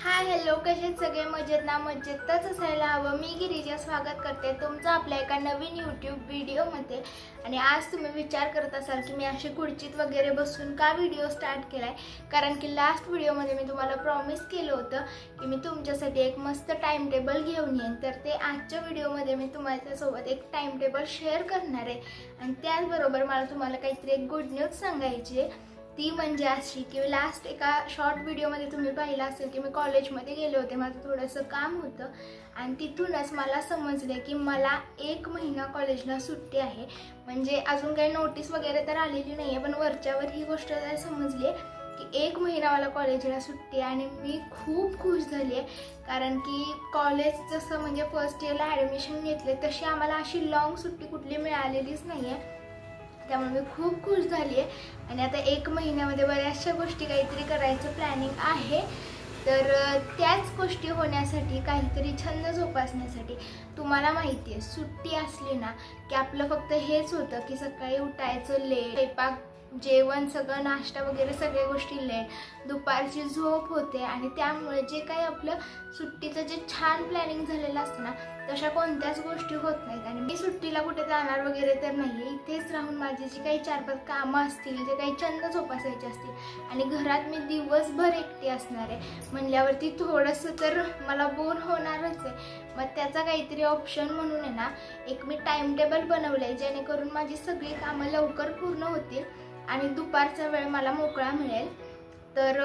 Hi hello, कसे सगळे मजेत ना? मजेतच असायला हवं। मी गिरिजा स्वागत करते तुमचं आपल्या एका नवीन यूट्यूब व्हिडिओमध्ये। आणि आज तुम्ही विचार करत असाल की मी अशी खुर्चीत वगैरे बसून का व्हिडिओ स्टार्ट केलाय, कारण की लास्ट व्हिडिओमध्ये मी तुम्हाला प्रॉमिस केलं होतं की मी तुमच्यासाठी एक मस्त टाइम टेबल घेऊन येईन। तर ते आजच्या व्हिडिओमध्ये मी तुमच्यासोबत एक टाइम टेबल शेअर करणार आहे। आणि त्याचबरोबर मला तुम्हाला काहीतरी एक गुड न्यूज सांगायची आहे। ती म्हणजे अशी की लास्ट एका शॉर्ट व्हिडिओमध्ये तुम्ही पाहिलं असेल की मी कॉलेजमध्ये गेले होते, माझं थोडंसं काम होतं आणि तिथूनच मला समजले की मला 1 महिना कॉलेजला सुट्टी आहे। म्हणजे अजून काही नोटीस वगैरे तर आलेली नाही आहे, पण वरच्यावर ही गोष्ट जर समजली की 1 महिना मला कॉलेजला सुट्टी आहे। आणि मी खूप खुश झाली आहे, कारण की कॉलेज जसं म्हणजे फर्स्ट इयरला ॲडमिशन घेतले तशी आम्हाला अशी लॉंग सुट्टी कुठली मिळालेलीच नाही आहे। त्यामुळे मी खूप खुश झाली आहे। आणि आता 1 महिन्यामध्ये बऱ्याचशा गोष्टी काहीतरी करायचं प्लॅनिंग आहे। तर त्याच गोष्टी होण्यासाठी, काहीतरी छंद जोपासण्यासाठी, तुम्हाला माहिती आहे सुट्टी असली ना की आपलं फक्त हेच होतं की सकाळी उठायचं लेट, स्वयंपाक जेवण सगळं नाश्ता वगैरे सगळ्या गोष्टी लेट, दुपारची झोप होते। आणि त्यामुळे जे काही आपलं सुट्टीचं जे छान प्लॅनिंग झालेलं असतं ना तशा कोणत्याच गोष्टी होत नाहीत। आणि मी सुट्टीला कुठे जाणार वगैरे तर नाही, इथेच राहून माझी जी काही 4-5 कामं असतील, जे काही छंद जोपासायचे असतील, आणि घरात मी दिवसभर एकटी असणार आहे म्हणल्यावरती थोडंसं तर मला बोर होणारच आहे। मग त्याचा काहीतरी ऑप्शन म्हणून आहे ना एक मी टाइम टेबल बनवलं आहे, जेणेकरून माझी सगळी कामं लवकर पूर्ण होतील आणि दुपारचा वेळ मला मोकळा मिळेल। तर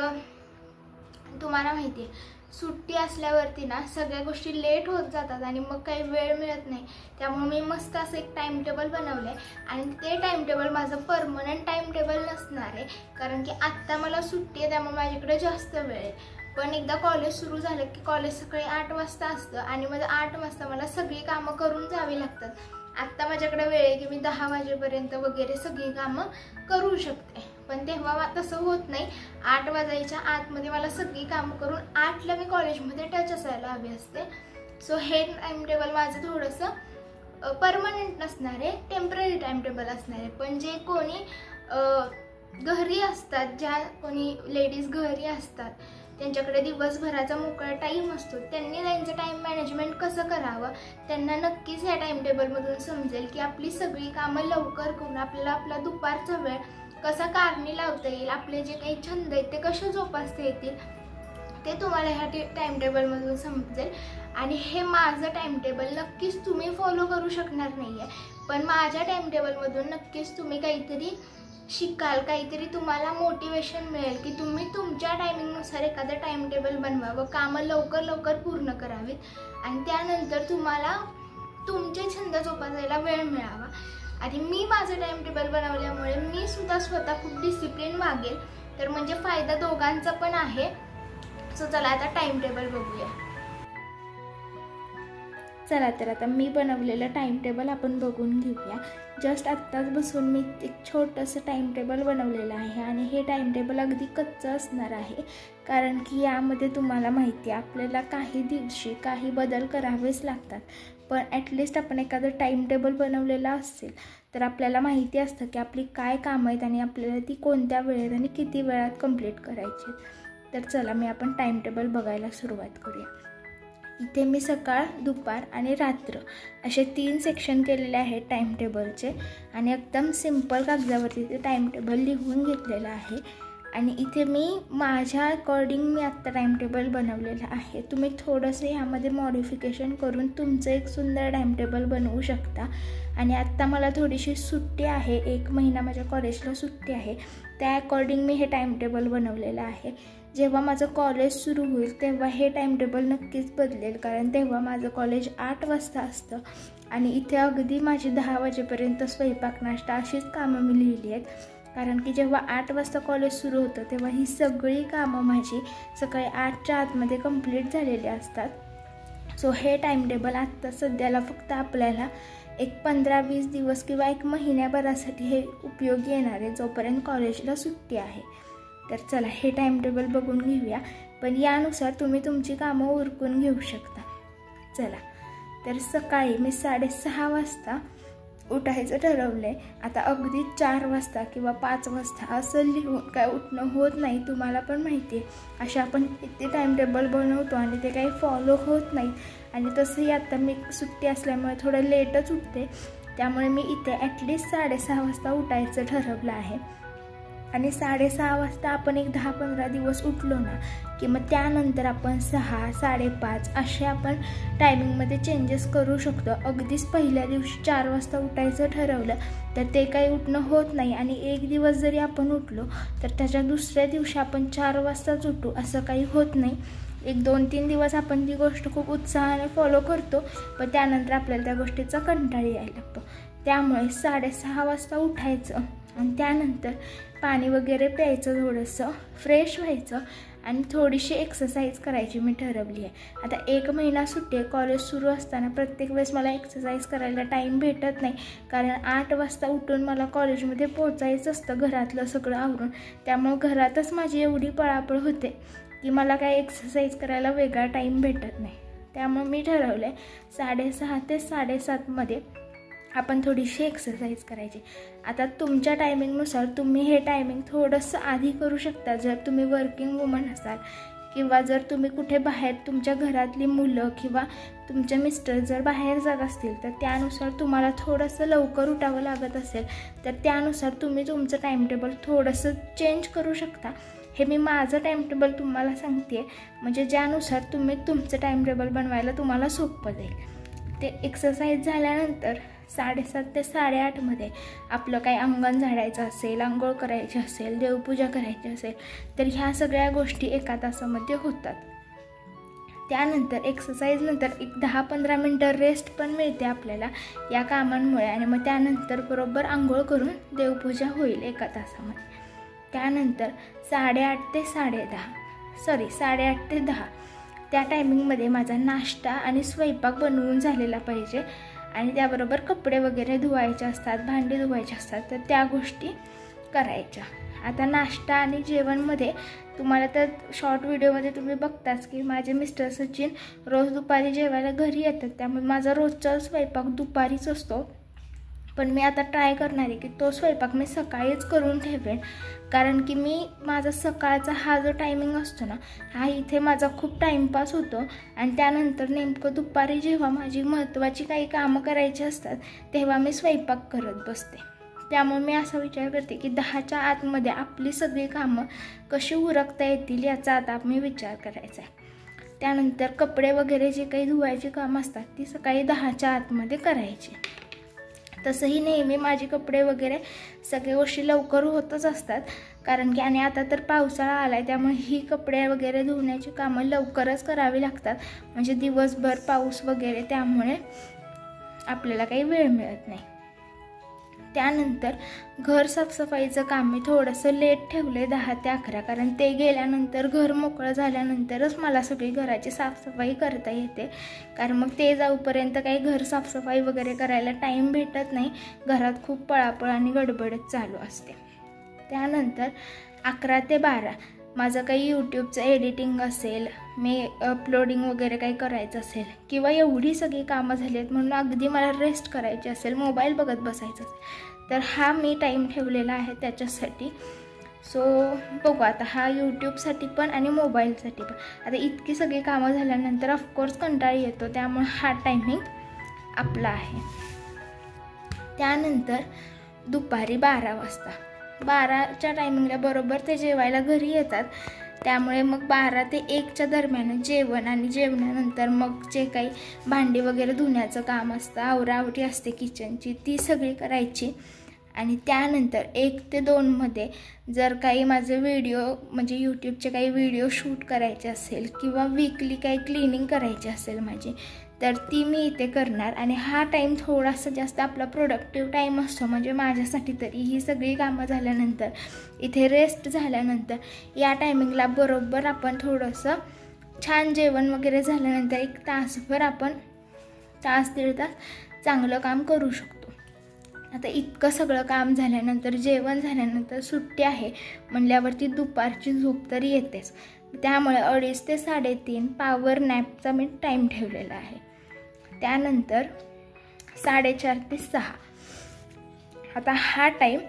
तुम्हाला माहिती आहे सुट्टी असल्यावरती ना सगळ्या गोष्टी लेट होत जातात आणि मग काही वेळ मिळत नाही। त्यामुळे मी मस्त असं एक टाइम टेबल बनवलं आहे आणि ते टाइम टेबल माझं परमनंट टाइम टेबल नसणार आहे, कारण की आत्ता मला सुट्टी आहे त्यामुळे माझ्याकडे जास्त वेळ आहे। पण एकदा कॉलेज सुरू झालं की कॉलेज सकाळी 8 वाजता असतं आणि मग 8 वाजता मला सगळी कामं करून जावी लागतात। आत्ता माझ्याकडे वेळ आहे की मी 10 वाजेपर्यंत वगैरे सगळी कामं करू शकते, पण तेव्हा तसं होत नाही। 8 वाजायच्या आतमध्ये मला सगळी कामं करून 8ला मी कॉलेजमध्ये टच असायला हवी असते। सो हे टाइम टेबल माझं थोडंसं परमनंट नसणार आहे, टेम्पररी टाइम टेबल असणार आहे। पण जे कोणी घरी असतात, ज्या कोणी लेडीज घरी असतात, त्यांच्याकडे दिवसभराचा मोकळा टाईम असतो, त्यांनी त्यांचं टाईम मॅनेजमेंट कसं करावं त्यांना नक्कीच ह्या टाइम टेबलमधून समजेल की आपली सगळी कामं लवकर करून आपल्याला आपला दुपारचा वेळ कसा कारणी लावता येईल, आपले जे काही छंद आहेत ते कसे जोपासता येतील ते तुम्हाला ह्या टाइम टेबलमधून समजेल। आणि हे माझं टाइम टेबल नक्कीच तुम्ही फॉलो करू शकणार नाही आहे, पण माझ्या टाइम टेबलमधून नक्कीच तुम्ही काहीतरी शिकाल, काहीतरी तुम्हाला मोटिवेशन मिळेल की तुम्ही तुमच्या टायमिंगनुसार एखादं टाइम टेबल बनवावं, कामं लवकर लवकर पूर्ण करावीत आणि त्यानंतर तुम्हाला तुमचे छंद जोपासायला वेळ मिळावा। आणि मी माझं टाइम टेबल बनवल्यामुळे मी सुद्धा स्वतः खूप डिसिप्लिन वागेल, तर म्हणजे फायदा दोघांचा पण आहे। सो चला आता टाइम टेबल बघूया। चला तर आता मी बनवलेलं टाइम टेबल आपण बघून घेऊया। जस्ट आत्ताच बसून मी एक छोटंसं टाइम टेबल बनवलेलं आहे आणि हे टाइम टेबल अगदी कच्चं असणार आहे, कारण की यामध्ये तुम्हाला माहिती आहे आपल्याला काही दिवशी काही बदल करावेच लागतात। पण ॲटलिस्ट आपण एखादं टाइम टेबल बनवलेलं असेल तर आपल्याला माहिती असतं की आपली काय कामं आहेत आणि आपल्याला ती कोणत्या वेळेत आणि किती वेळात कंप्लीट करायची। तर चला आपण टाइम टेबल बघायला सुरुवात करूया। इथे मी सकाळ, दुपार आणि रात्र असे 3 सेक्शन केलेले आहेत टाइम टेबलचे आणि एकदम सिंपल कागदावरती ते टाइम टेबल लिहून घेतलेलं आहे। आणि इथे मी माझ्या अकॉर्डिंग मी आत्ता टाइम टेबल बनवलेलं आहे। तुम्ही थोडंसं ह्यामध्ये मॉडिफिकेशन करून तुमचं एक सुंदर टाइम टेबल बनवू शकता। आणि आत्ता मला थोडीशी सुट्टी आहे, 1 महिना माझ्या कॉलेजला सुट्टी आहे, त्या अकॉर्डिंग मी हे टाइम टेबल बनवलेलं आहे। जेव्हा माझं कॉलेज सुरू होईल तेव्हा हे टाइम टेबल नक्कीच बदलेल, कारण तेव्हा माझं कॉलेज 8 वाजता असतं आणि इथे अगदी माझी 10 वाजेपर्यंत स्वयंपाक नाश्ता अशीच कामं मी लिहिली आहेत, कारण की जेव्हा 8 वाजता कॉलेज सुरू होतं तेव्हा ही सगळी कामं माझी सकाळी 8च्या आतमध्ये कंप्लीट झालेली असतात। सो हे टाइम टेबल आत्ता सध्याला फक्त आपल्याला एक 15-20 दिवस किंवा 1 महिन्याभरासाठी हे उपयोगी येणार आहे, जोपर्यंत कॉलेजला सुट्टी आहे। तर चला हे टाइम टेबल बघून घेऊया, पण यानुसार तुम्ही तुमची कामं उरकून घेऊ शकता। चला तर सकाळी मी 6:30 वाजता उठायचं ठरवलं आहे. आता अगदी 4 वाजता किंवा 5 वाजता असं लिहून काय उठणं होत नाही, तुम्हाला पण माहिती आहे. अशा आपण किती टाईम टेबल बनवतो आणि ते काही फॉलो होत नाही. आणि तसंही आता मी सुट्टी असल्यामुळे थोडं लेटच उठते, त्यामुळे मी इथे ॲटलिस्ट 6:30 वाजता उठायचं ठरवलं आहे. आणि 6:30 वाजता आपण एक 10-15 दिवस उठलो ना की मग त्यानंतर आपण 6, 5:30 असे आपण टायमिंगमध्ये चेंजेस करू शकतो. अगदीच पहिल्या दिवशी 4 वाजता उठायचं ठरवलं तर ते काही उठणं होत नाही. आणि एक दिवस जरी आपण उठलो तर त्याच्या दुसऱ्या दिवशी आपण 4 वाजताच उठू असं काही होत नाही. एक 2-3 दिवस आपण ती गोष्ट खूप उत्साहाने फॉलो करतो, पण त्यानंतर आपल्याला त्या गोष्टीचा कंटाळा यायला लागतो. त्यामुळे 6:30 वाजता उठायचं आणि त्यानंतर पाणी वगैरे प्यायचं, थोडंसं फ्रेश व्हायचं आणि थोडीशी एक्सरसाइज करायची मी ठरवली आहे. आता 1 महिना सुट्टी आहे. कॉलेज सुरू असताना प्रत्येक वेळेस मला एक्सरसाइज करायला टाईम भेटत नाही, कारण 8 वाजता उठून मला कॉलेजमध्ये पोचायचं असतं घरातलं सगळं आवरून. त्यामुळं घरातच माझी एवढी पळापळ होते की मला काय एक्सरसाइज करायला वेगळा टाईम भेटत नाही. त्यामुळे मी ठरवलं आहे 6:30 ते 7:30 आपण थोडीशी एक्सरसाइज करायची. आता तुमच्या टायमिंगनुसार तुम्ही हे टायमिंग थोडंसं आधी करू शकता जर तुम्ही वर्किंग वुमन असाल, किंवा जर तुम्ही कुठे बाहेर तुमच्या घरातली मुलं किंवा तुमचे मिस्टर जर बाहेर जात असतील तर त्यानुसार तुम्हाला थोडंसं लवकर उठावं लागत असेल तर त्यानुसार तुम्ही तुमचं टाईमटेबल थोडंसं चेंज करू शकता. हे मी माझं टाईमटेबल तुम्हाला सांगते, म्हणजे ज्यानुसार तुम्ही तुमचं टाईमटेबल बनवायला तुम्हाला सोपं जाईल. ते एक्सरसाइज झाल्यानंतर 7:30 ते 8:30 आपलं काही अंगण झाडायचं असेल, आंघोळ करायची असेल, देवपूजा करायची असेल तर ह्या सगळ्या गोष्टी 1 तासामध्ये होतात. त्यानंतर एक्सरसाइज नंतर एक 10-15 मिनटं रेस्ट पण मिळते आपल्याला या कामांमुळे. आणि मग त्यानंतर बरोबर आंघोळ करून देवपूजा होईल 1 तासामध्ये. त्यानंतर 8:30 ते 10 त्या टायमिंगमध्ये माझा नाश्ता आणि स्वयंपाक बनवून झालेला पाहिजे. आणि त्याबरोबर कपडे वगैरे धुवायचे असतात, भांडी धुवायचे असतात, तर त्या गोष्टी करायच्या. आता नाश्ता आणि जेवणमध्ये तुम्हाला तर शॉर्ट व्हिडिओमध्ये तुम्ही बघताच की माझे मिस्टर सचिन रोज दुपारी जेवायला घरी येतात, त्यामुळे माझा रोजचा स्वयंपाक दुपारीच असतो. पण मी आता ट्राय करणार आहे की तो स्वयंपाक मी सकाळीच करून ठेवेन, कारण की माझा सकाळचा हा जो टायमिंग असतो ना हा इथे माझा खूप टाईमपास होतो. आणि त्यानंतर नेमकं दुपारी जेव्हा माझी महत्त्वाची काही कामं करायची असतात तेव्हा मी स्वयंपाक करत बसते. त्यामुळे मी असा विचार करते की 10च्या आतमध्ये आपली सगळी कामं कशी उरकता येतील याचा आता मी विचार करायचा आहे. त्यानंतर कपडे वगैरे जे काही धुवायची कामं असतात ती सकाळी 10च्या आतमध्ये करायची. तसंही नेहमी माझी कपडे वगैरे सगळ्या गोष्टी लवकर होतच असतात, कारण की आणि आता तर पावसाळा आला आहे त्यामुळे ही कपडे वगैरे धुण्याची कामं लवकरच करावी लागतात, म्हणजे दिवसभर पाऊस वगैरे त्यामुळे आपल्याला काही वेळ मिळत नाही. त्यानंतर घर साफसफाईचं काम मी थोडंसं लेट ठेवले 10 ते 11, कारण ते गेल्यानंतर घर मोकळं झाल्यानंतरच मला सगळी घराची साफसफाई करता येते, कारण मग ते जाऊपर्यंत काही घर साफसफाई वगैरे करायला टाईम भेटत नाही. घरात खूप पळापळ आणि गडबडच चालू असते. त्यानंतर 11 ते 12 माझं काही यूट्यूबचं एडिटिंग असेल, मी अपलोडिंग वगैरे काही करायचं असेल, किंवा एवढी सगळी कामं झाली आहेत म्हणून अगदी मला रेस्ट करायची असेल, मोबाईल बघत बसायचं असेल, तर हा मी टाईम ठेवलेला आहे त्याच्यासाठी. सो बघू आता हा यूट्यूबसाठी पण आणि मोबाईलसाठी पण. आता इतकी सगळी कामं झाल्यानंतर ऑफकोर्स कंटाळा येतो, त्यामुळे हा टायमिंग आपला आहे. त्यानंतर दुपारी 12 वाजता 12च्या टायमिंगला बरोबर ते जेवायला घरी येतात, त्यामुळे मग 12 ते 1च्या दरम्यान जेवण आणि जेवणानंतर मग जे काही भांडी वगैरे धुण्याचं काम असतं, आवराआवरी असते किचनची, ती सगळी करायची. आणि त्यानंतर 1 ते 2 जर काही माझे व्हिडिओ म्हणजे यूट्यूबचे काही व्हिडिओ शूट करायचे असेल किंवा वीकली काही क्लिनिंग करायची असेल माझी, तर ती मी इथे करणार. आणि हा टाईम थोडासा जास्त आपला प्रोडक्टिव्ह टाईम असतो, म्हणजे माझ्यासाठी तरी. ही सगळी कामं झाल्यानंतर इथे रेस्ट झाल्यानंतर या टायमिंगला बरोबर आपण थोडंसं छान जेवण वगैरे झाल्यानंतर 1 तासभर आपण 1-1.5 तास चांगलं काम करू शकतो. आता इतकं सगळं काम झाल्यानंतर जेवण झाल्यानंतर सुट्टी आहे म्हणल्यावरती दुपारची झोप तरी येतेच, त्यामुळे 2:30 ते 3:30 पॉवर नॅपचा मी टाईम ठेवलेला आहे. त्यानंतर 4:30 ते 6 आता हा टाईम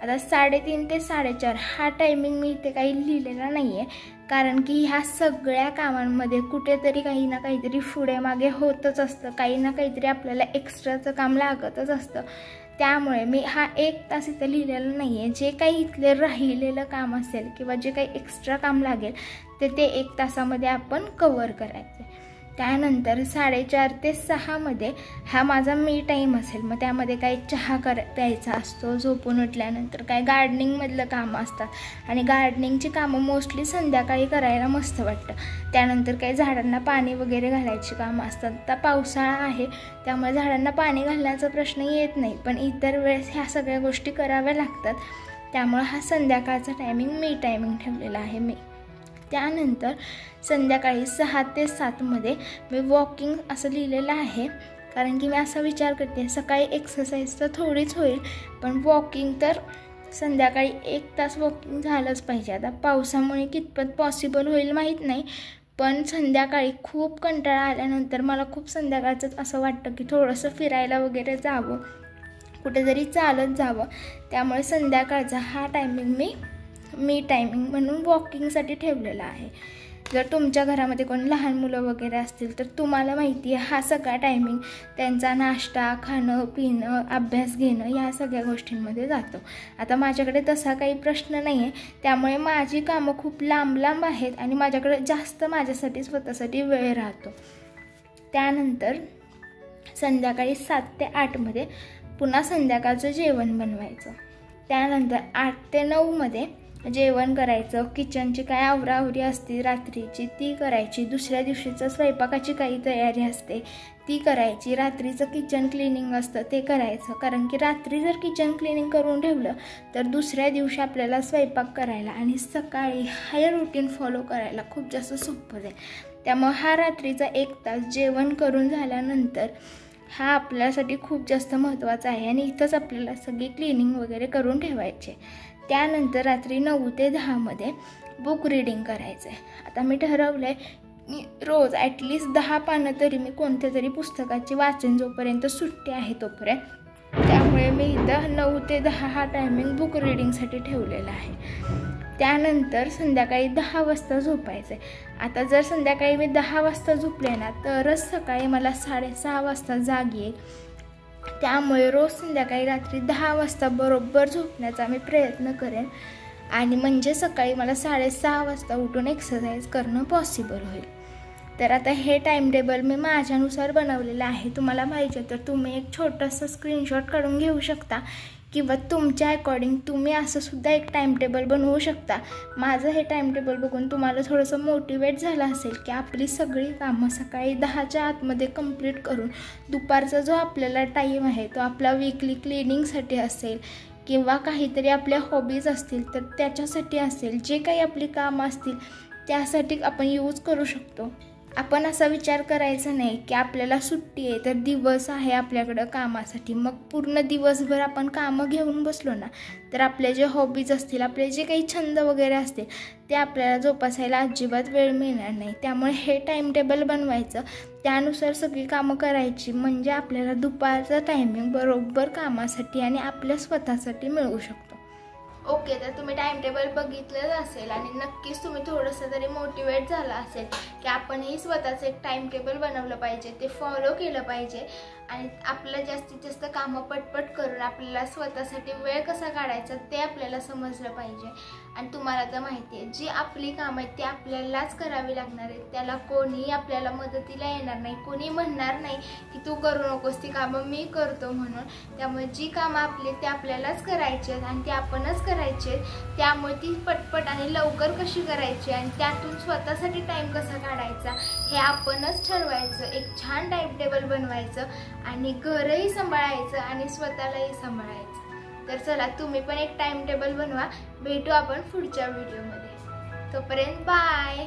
आता 3:30 ते 4:30 हा टायमिंग मी इथे काही लिहिलेला नाही आहे, कारण की ह्या सगळ्या कामांमध्ये कुठेतरी काही ना काहीतरी पुढे मागे होतच असतं, काही ना काहीतरी आपल्याला एक्स्ट्राचं काम लागतच असतं. त्यामुळे मी हा 1 तास इथं लिहिलेला नाही आहे. जे काही इथले राहिलेलं काम असेल किंवा जे काही एक्स्ट्रा काम लागेल ते 1 तासामध्ये आपण कवर करायचं. त्यानंतर 4:30 ते 6 हा माझा मी टाईम असेल. मग त्यामध्ये काही चहा प्यायचा असतो, झोपून उठल्यानंतर काय गार्डनिंगमधलं कामं असतात आणि गार्डनिंगची कामं मोस्टली संध्याकाळी करायला मस्त वाटतं. त्यानंतर काही झाडांना पाणी वगैरे घालायची कामं असतात. आता पावसाळा आहे त्यामुळे झाडांना पाणी घालण्याचा प्रश्न येत नाही, पण इतर वेळेस ह्या सगळ्या गोष्टी कराव्या लागतात. त्यामुळे हा संध्याकाळचा टायमिंग मी टायमिंग ठेवलेला आहे मी. त्यानंतर संध्याकाळी 6 ते 7 मी वॉकिंग असं लिहिलेलं आहे, कारण की मी असा विचार करते सकाळी एक्सरसाइज तर थोडीच होईल, पण वॉकिंग तर संध्याकाळी 1 तास वॉकिंग झालंच पाहिजे. आता पावसामुळे कितपत पॉसिबल होईल माहीत नाही, पण संध्याकाळी खूप कंटाळा आल्यानंतर मला खूप संध्याकाळचंच असं वाटतं की थोडंसं फिरायला वगैरे जावं, कुठेतरी चालत जावं. त्यामुळे संध्याकाळचा हा टायमिंग मी टायमिंग म्हणून वॉकिंगसाठी ठेवलेला आहे. जर तुमच्या घरामध्ये कोणी लहान मुलं वगैरे असतील तर तुम्हाला माहिती आहे हा सगळा टायमिंग त्यांचा नाश्ता, खाणं पिणं, अभ्यास घेणं या सगळ्या गोष्टींमध्ये जातो. आता माझ्याकडे तसा काही प्रश्न नाही आहे, त्यामुळे माझी कामं खूप लांब आहेत आणि माझ्याकडे जास्त माझ्यासाठी स्वतःसाठी वेळ राहतो. त्यानंतर संध्याकाळी 7 ते 8 पुन्हा संध्याकाळचं जेवण बनवायचं. त्यानंतर 8 ते 9 जेवण करायचं. किचनची काय आवराआवरी असते रात्रीची ती करायची. दुसऱ्या दिवशीचं स्वयंपाकाची काही तयारी असते ती करायची. रात्रीचं किचन क्लिनिंग असतं ते करायचं, कारण की रात्री जर किचन क्लिनिंग करून ठेवलं तर दुसऱ्या दिवशी आपल्याला स्वयंपाक करायला आणि सकाळी हे रुटीन फॉलो करायला खूप जास्त सोपं जाईल. त्यामुळे हा रात्रीचा 1 तास जेवण करून झाल्यानंतर हा आपल्यासाठी खूप जास्त महत्त्वाचा आहे आणि इथंच आपल्याला सगळी क्लिनिंग वगैरे करून ठेवायचे. त्यानंतर रात्री 9 ते 10 बुक रीडिंग करायचं आहे. आता मी ठरवलं आहे रोज ॲटलिस्ट 10 पानं तरी मी कोणत्या तरी पुस्तकाची वाचन जोपर्यंत सुट्टी आहे तोपर्यंत. त्यामुळे मी इथं 9 ते 10 हा टायमिंग बुक रीडिंगसाठी ठेवलेला आहे. त्यानंतर संध्याकाळी 10 वाजता झोपायचं आहे. आता जर संध्याकाळी मी 10 वाजता झोपले ना तरच सकाळी मला 6:30 वाजता जाग येईल. त्यामुळे रोज संध्याकाळी रात्री 10 वाजता बरोबर झोपण्याचा मी प्रयत्न करेन आणि म्हणजे सकाळी मला 6:30 वाजता उठून एक्सरसाइज करणं पॉसिबल होईल. तर आता हे टाईम टेबल मी माझ्यानुसार बनवलेलं आहे. तुम्हाला पाहिजे तर तुम्ही एक छोटंसं स्क्रीनशॉट काढून घेऊ शकता किंवा तुमच्या अकॉर्डिंग तुम्ही असंसुद्धा एक टाईम टेबल बनवू शकता. माझं हे टाईम टेबल बघून तुम्हाला थोडंसं मोटिवेट झालं असेल की आपली सगळी कामं सकाळी 10च्या आतमध्ये कंप्लीट करून दुपारचा जो आपल्याला टाईम आहे तो आपला वीकली क्लिनिंगसाठी असेल किंवा काहीतरी आपल्या हॉबीज असतील तर त्याच्यासाठी असेल, जे काही आपली कामं असतील त्यासाठी आपण यूज करू शकतो. आपण असा विचार करायचा नाही की आपल्याला सुट्टी आहे तर दिवस आहे आपल्याकडं कामासाठी, मग पूर्ण दिवसभर आपण कामं घेऊन बसलो ना तर आपले जे हॉबीज असतील, आपले जे काही छंद वगैरे असतील ते आपल्याला जोपासायला अजिबात वेळ मिळणार नाही. त्यामुळे हे टाईम टेबल बनवायचं, त्यानुसार सगळी कामं करायची, म्हणजे आपल्याला दुपारचा टायमिंग बरोबर कामासाठी आणि आपल्या स्वतःसाठी मिळू शकतो. ओके, तर तुम्ही टाइम टेबल बघितलंच असेल आणि नक्कीच तुम्ही थोडंसं तरी मोटिवेट झाला असेल की आपणही स्वतःचं एक टाइम टेबल बनवलं पाहिजे, ते फॉलो केलं पाहिजे आणि आपलं जास्तीत जास्त कामं पटपट करून आपल्याला स्वतःसाठी वेळ कसा काढायचा ते आपल्याला समजलं पाहिजे. आणि तुम्हाला तर माहिती आहे जी आपली कामं आहेत ती आपल्यालाच करावी लागणार आहेत, त्याला कोणीही आपल्याला मदतीला येणार नाही, कोणी म्हणणार नाही की तू करू नकोस ती कामं मी करतो म्हणून. त्यामुळे जी कामं आपली ते आपल्यालाच करायची आहेत आणि ती आपणच करायची आहेत. त्यामुळे ती पटपट आणि लवकर कशी करायची आणि त्यातून स्वतःसाठी टाईम कसा काढायचा हे आपणच ठरवायचं. एक छान टाईम टेबल बनवायचं आणि घरही सांभाळायचं आणि स्वतःलाही सांभाळायचं. तर चला तुम्ही पण एक टाइम टेबल बनवा. भेटू आपण पुढच्या व्हिडिओमध्ये. तोपर्यंत बाय.